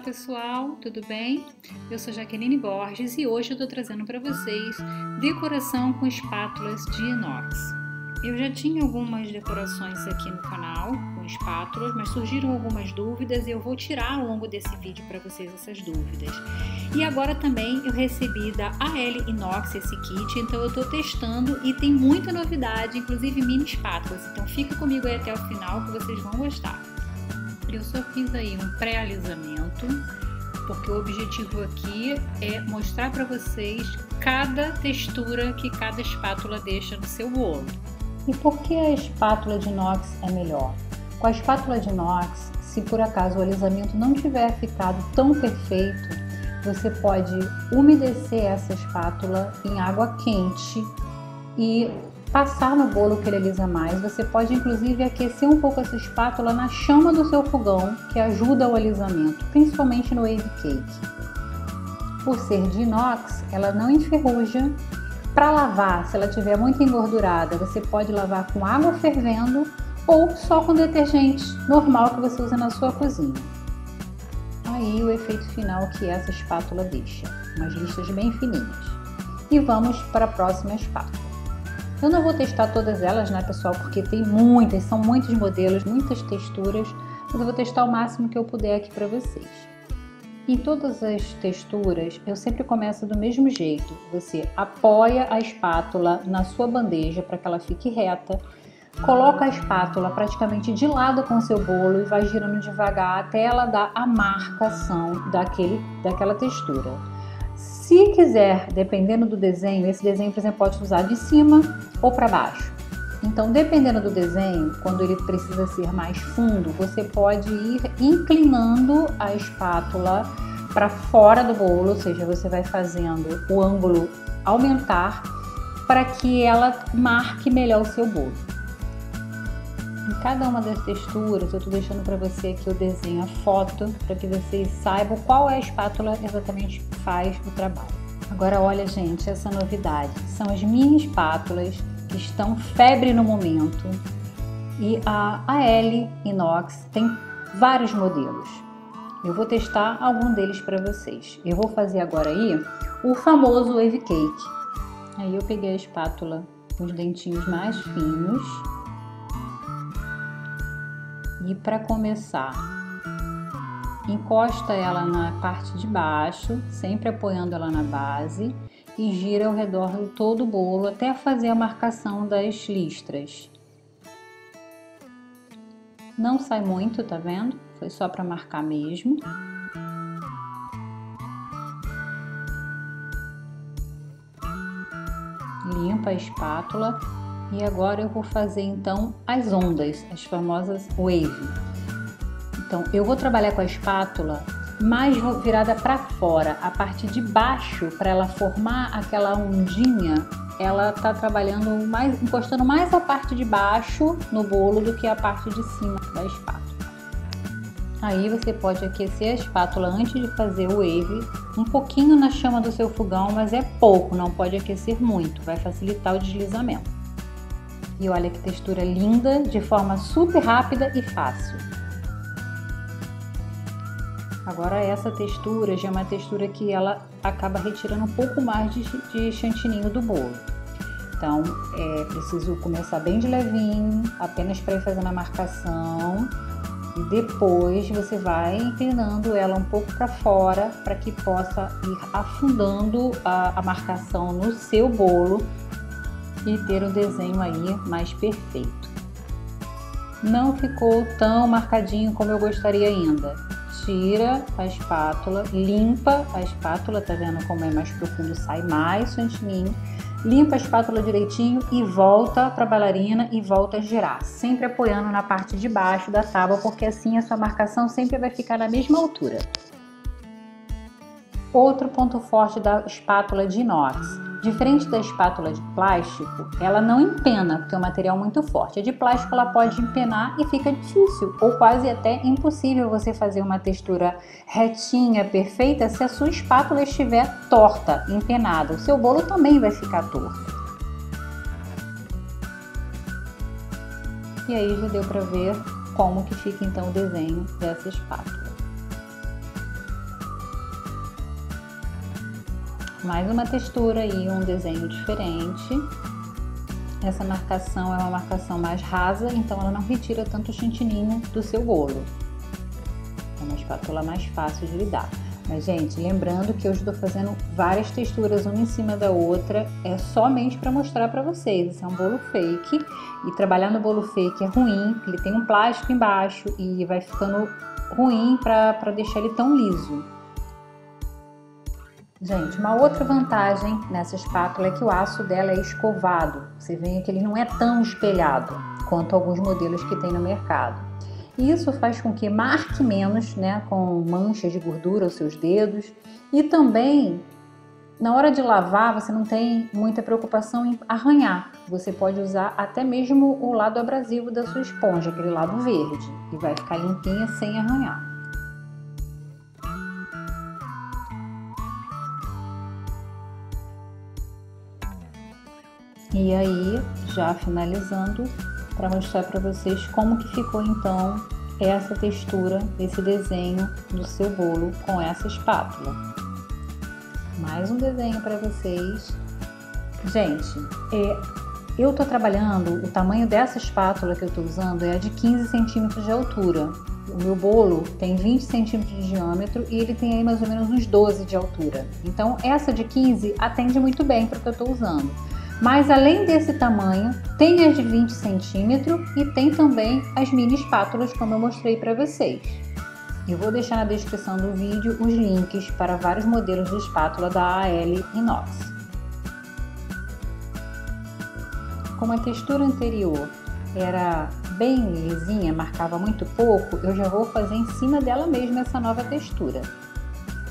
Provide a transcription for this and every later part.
pessoal, tudo bem? Eu sou Jaqueline Borges e hoje eu estou trazendo para vocês decoração com espátulas de inox. Eu já tinha algumas decorações aqui no canal com espátulas, mas surgiram algumas dúvidas e eu vou tirar ao longo desse vídeo para vocês essas dúvidas. E agora também eu recebi da AL Inox esse kit, então eu estou testando e tem muita novidade, inclusive mini espátulas, então fica comigo aí até o final que vocês vão gostar. Eu só fiz aí um pré-alisamento, porque o objetivo aqui é mostrar para vocês cada textura que cada espátula deixa no seu bolo. E por que a espátula de inox é melhor? Com a espátula de inox, se por acaso o alisamento não tiver ficado tão perfeito, você pode umedecer essa espátula em água quente e passar no bolo que ele alisa mais. Você pode inclusive aquecer um pouco essa espátula na chama do seu fogão, que ajuda o alisamento, principalmente no wave cake. Por ser de inox, ela não enferruja. Para lavar, se ela estiver muito engordurada, você pode lavar com água fervendo ou só com detergente normal que você usa na sua cozinha. Aí o efeito final que essa espátula deixa, umas listas bem fininhas. E vamos para a próxima espátula. Eu não vou testar todas elas, né, pessoal, porque tem muitas, são muitos modelos, muitas texturas, mas eu vou testar o máximo que eu puder aqui para vocês. Em todas as texturas, eu sempre começo do mesmo jeito. Você apoia a espátula na sua bandeja para que ela fique reta, coloca a espátula praticamente de lado com o seu bolo e vai girando devagar até ela dar a marcação daquela textura. Se quiser, dependendo do desenho, esse desenho, por exemplo, pode usar de cima ou para baixo. Então, dependendo do desenho, quando ele precisa ser mais fundo, você pode ir inclinando a espátula para fora do bolo, ou seja, você vai fazendo o ângulo aumentar para que ela marque melhor o seu bolo. Em cada uma das texturas, eu estou deixando para você aqui o desenho, a foto, para que vocês saibam qual é a espátula exatamente que faz o trabalho. Agora, olha, gente, essa novidade. São as mini espátulas que estão febre no momento. E a AL Inox tem vários modelos. Eu vou testar algum deles para vocês. Eu vou fazer agora aí o famoso wave cake. Aí eu peguei a espátula com os dentinhos mais finos. E para começar, encosta ela na parte de baixo, sempre apoiando ela na base e gira ao redor de todo o bolo até fazer a marcação das listras. Não sai muito, tá vendo? Foi só para marcar mesmo. Limpa a espátula. E agora eu vou fazer então as ondas, as famosas wave. Então eu vou trabalhar com a espátula mais virada para fora, a parte de baixo, para ela formar aquela ondinha, ela tá trabalhando mais, encostando mais a parte de baixo no bolo do que a parte de cima da espátula. Aí você pode aquecer a espátula antes de fazer o wave, um pouquinho na chama do seu fogão, mas é pouco, não pode aquecer muito, vai facilitar o deslizamento. E olha que textura linda, de forma super rápida e fácil. Agora essa textura já é uma textura que ela acaba retirando um pouco mais de chantininho do bolo. Então é preciso começar bem de levinho, apenas para ir fazendo a marcação. E depois você vai inclinando ela um pouco para fora, para que possa ir afundando a marcação no seu bolo e ter o desenho aí mais perfeito. Não ficou tão marcadinho como eu gostaria ainda. Tira a espátula, limpa a espátula, tá vendo como é mais profundo, sai mais chantininho. Limpa a espátula direitinho e volta para a bailarina e volta a girar, sempre apoiando na parte de baixo da tábua, porque assim a sua marcação sempre vai ficar na mesma altura. Outro ponto forte da espátula de inox. Diferente da espátula de plástico, ela não empena, porque é um material muito forte. A de plástico ela pode empenar e fica difícil, ou quase até impossível você fazer uma textura retinha, perfeita, se a sua espátula estiver torta, empenada. O seu bolo também vai ficar torto. E aí já deu para ver como que fica então o desenho dessa espátula. mais uma textura e um desenho diferente. Essa marcação é uma marcação mais rasa, então ela não retira tanto chantininho do seu bolo. É uma espátula mais fácil de lidar. Mas, gente, lembrando que eu estou fazendo várias texturas uma em cima da outra, é somente para mostrar para vocês. Esse é um bolo fake, e trabalhar no bolo fake é ruim, ele tem um plástico embaixo e vai ficando ruim para deixar ele tão liso. Gente, uma outra vantagem nessa espátula é que o aço dela é escovado. Você vê que ele não é tão espelhado quanto alguns modelos que tem no mercado. E isso faz com que marque menos, né, com manchas de gordura os seus dedos. E também, na hora de lavar, você não tem muita preocupação em arranhar. Você pode usar até mesmo o lado abrasivo da sua esponja, aquele lado verde, e vai ficar limpinha sem arranhar. E aí, já finalizando, para mostrar para vocês como que ficou então essa textura, esse desenho do seu bolo com essa espátula. Mais um desenho para vocês. Gente, eu tô trabalhando, o tamanho dessa espátula que eu tô usando é a de 15 centímetros de altura. O meu bolo tem 20 centímetros de diâmetro e ele tem aí mais ou menos uns 12 de altura. Então essa de 15 atende muito bem para o que eu tô usando. Mas além desse tamanho, tem as de 20 centímetros e tem também as mini espátulas, como eu mostrei para vocês. Eu vou deixar na descrição do vídeo os links para vários modelos de espátula da AL Inox. Como a textura anterior era bem lisinha, marcava muito pouco, eu já vou fazer em cima dela mesmo essa nova textura.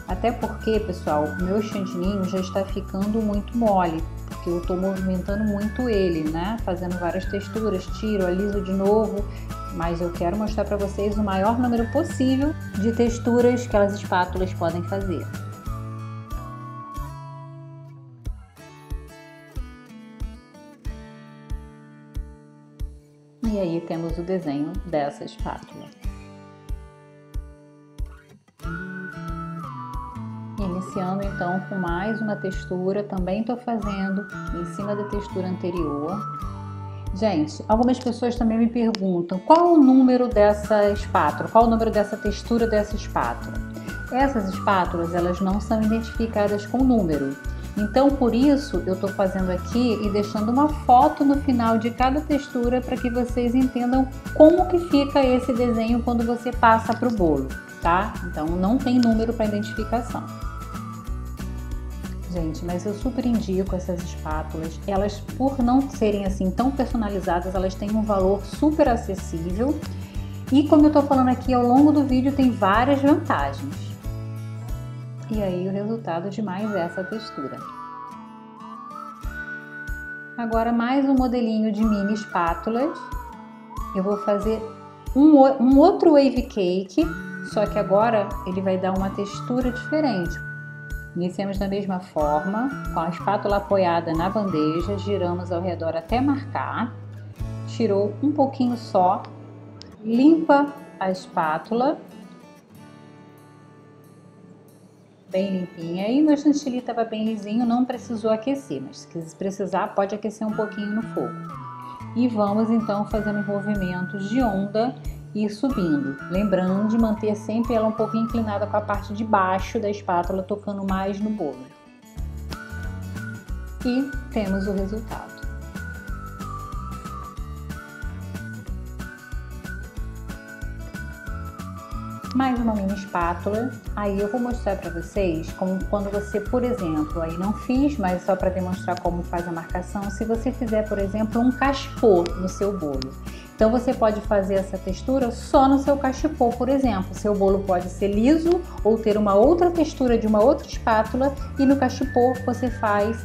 Até porque, pessoal, o meu chantininho já está ficando muito mole, porque eu estou movimentando muito ele, né? Fazendo várias texturas, tiro, aliso de novo, mas eu quero mostrar para vocês o maior número possível de texturas que as espátulas podem fazer. E aí temos o desenho dessa espátula. Iniciando então com mais uma textura, também estou fazendo em cima da textura anterior. Gente, algumas pessoas também me perguntam qual o número dessa espátula, qual o número dessa textura dessa espátula. Essas espátulas, elas não são identificadas com número. Então, por isso, eu estou fazendo aqui e deixando uma foto no final de cada textura para que vocês entendam como que fica esse desenho quando você passa para o bolo, tá? Então, não tem número para identificação. Gente, mas eu super indico essas espátulas. Elas, por não serem assim tão personalizadas, elas têm um valor super acessível. E como eu tô falando aqui, ao longo do vídeo tem várias vantagens. E aí o resultado de mais essa textura. Agora mais um modelinho de mini espátulas. Eu vou fazer um outro wave cake, só que agora ele vai dar uma textura diferente. Iniciamos da mesma forma, com a espátula apoiada na bandeja, giramos ao redor até marcar, tirou um pouquinho só, limpa a espátula, bem limpinha, e meu chantilly estava bem lisinho, não precisou aquecer, mas se precisar pode aquecer um pouquinho no fogo. E vamos então fazendo movimentos de onda e subindo, lembrando de manter sempre ela um pouco inclinada com a parte de baixo da espátula, tocando mais no bolo. E temos o resultado. Mais uma mini espátula, aí eu vou mostrar para vocês como quando você, por exemplo, aí não fiz, mas só para demonstrar como faz a marcação, se você fizer, por exemplo, um cachepô no seu bolo. Então você pode fazer essa textura só no seu cachepô, por exemplo. Seu bolo pode ser liso ou ter uma outra textura de uma outra espátula e no cachepô você faz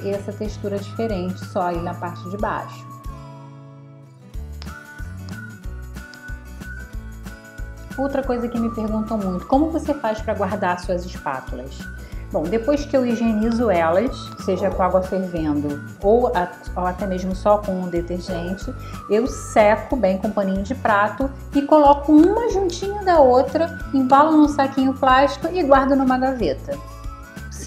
essa textura diferente só aí na parte de baixo. Outra coisa que me perguntam muito, como você faz para guardar suas espátulas? Bom, depois que eu higienizo elas, seja com água fervendo ou até mesmo só com um detergente, eu seco bem com paninho de prato e coloco uma juntinha da outra, embalo num saquinho plástico e guardo numa gaveta.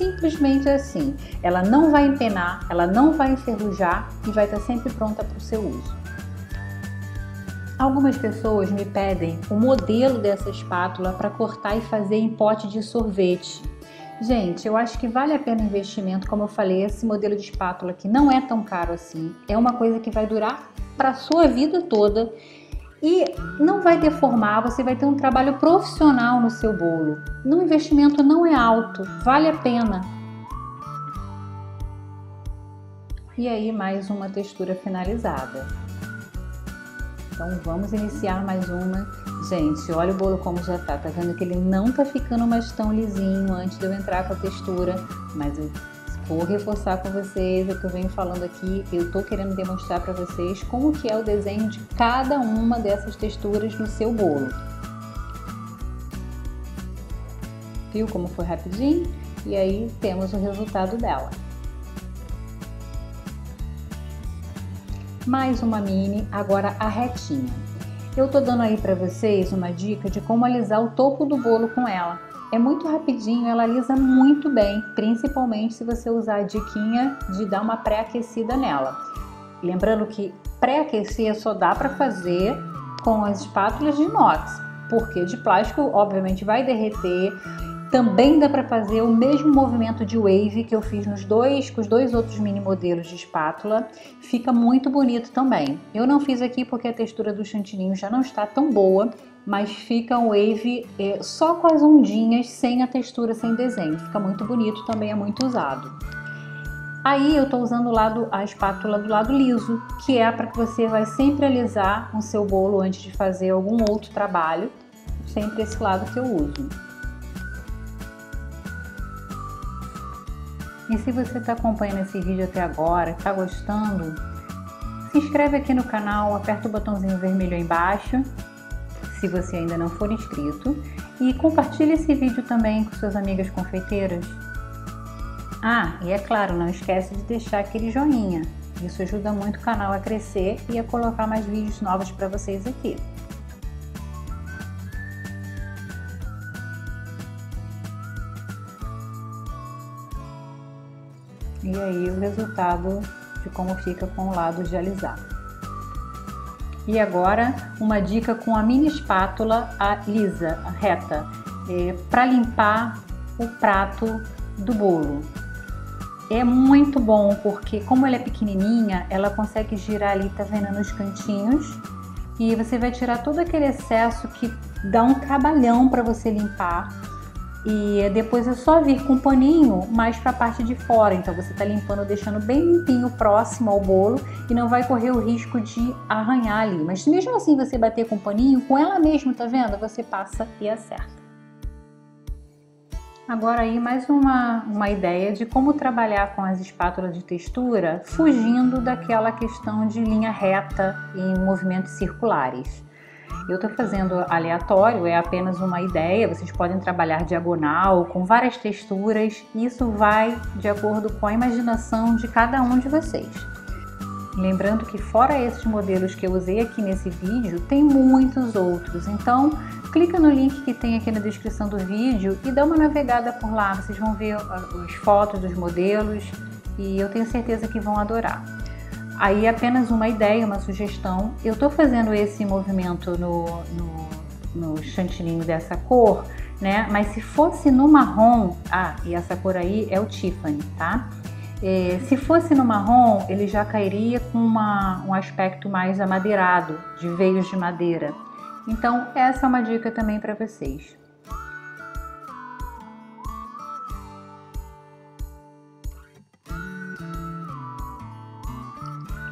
simplesmente assim. Ela não vai empenar, ela não vai enferrujar e vai estar sempre pronta para o seu uso. Algumas pessoas me pedem o modelo dessa espátula para cortar e fazer em pote de sorvete. Gente, eu acho que vale a pena o investimento, como eu falei, esse modelo de espátula que não é tão caro assim, é uma coisa que vai durar para a sua vida toda e não vai deformar, você vai ter um trabalho profissional no seu bolo. O investimento não é alto, vale a pena. E aí mais uma textura finalizada. Então vamos iniciar mais uma. Gente, olha o bolo como já tá vendo que ele não tá ficando mais tão lisinho antes de eu entrar com a textura, mas eu vou reforçar com vocês o que eu venho falando aqui. Eu tô querendo demonstrar para vocês como que é o desenho de cada uma dessas texturas no seu bolo. Viu como foi rapidinho? E aí temos o resultado dela. Mais uma mini, agora a retinha. Eu tô dando aí para vocês uma dica de como alisar o topo do bolo com ela. É muito rapidinho, ela alisa muito bem, principalmente se você usar a diquinha de dar uma pré-aquecida nela. Lembrando que pré-aquecer só dá para fazer com as espátulas de inox, porque de plástico obviamente vai derreter. Também dá para fazer o mesmo movimento de wave que eu fiz com os dois outros mini modelos de espátula. Fica muito bonito também. Eu não fiz aqui porque a textura do chantininho já não está tão boa, mas fica um wave só com as ondinhas, sem a textura, sem desenho. Fica muito bonito, também é muito usado. Aí eu estou usando a espátula do lado liso, que é para que você vai sempre alisar o seu bolo antes de fazer algum outro trabalho. Sempre esse lado que eu uso. E se você está acompanhando esse vídeo até agora, está gostando, se inscreve aqui no canal, aperta o botãozinho vermelho aí embaixo, se você ainda não for inscrito, e compartilhe esse vídeo também com suas amigas confeiteiras. Ah, e é claro, não esquece de deixar aquele joinha, isso ajuda muito o canal a crescer e a colocar mais vídeos novos para vocês aqui. E aí o resultado de como fica com o lado de alisar. E agora uma dica com a mini espátula lisa, reta, para limpar o prato do bolo. É muito bom porque como ela é pequenininha, ela consegue girar ali, tá vendo, nos cantinhos. E você vai tirar todo aquele excesso que dá um trabalhão para você limpar. E depois é só vir com um paninho mais para a parte de fora, então você está limpando, deixando bem limpinho próximo ao bolo e não vai correr o risco de arranhar ali. Mas mesmo assim você bater com o paninho, com ela mesmo, tá vendo? Você passa e acerta. Agora aí mais uma ideia de como trabalhar com as espátulas de textura, fugindo daquela questão de linha reta em movimentos circulares. Eu estou fazendo aleatório, é apenas uma ideia, vocês podem trabalhar diagonal, com várias texturas, isso vai de acordo com a imaginação de cada um de vocês. Lembrando que fora esses modelos que eu usei aqui nesse vídeo, tem muitos outros, então clica no link que tem aqui na descrição do vídeo e dá uma navegada por lá, vocês vão ver as fotos dos modelos e eu tenho certeza que vão adorar. Aí apenas uma ideia, uma sugestão, eu tô fazendo esse movimento no chantininho dessa cor, né? Mas se fosse no marrom, e essa cor aí é o Tiffany, tá? Se fosse no marrom, ele já cairia com um aspecto mais amadeirado, de veios de madeira. Então essa é uma dica também para vocês.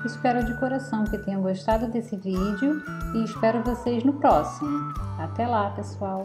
Espero de coração que tenham gostado desse vídeo e espero vocês no próximo. Até lá, pessoal!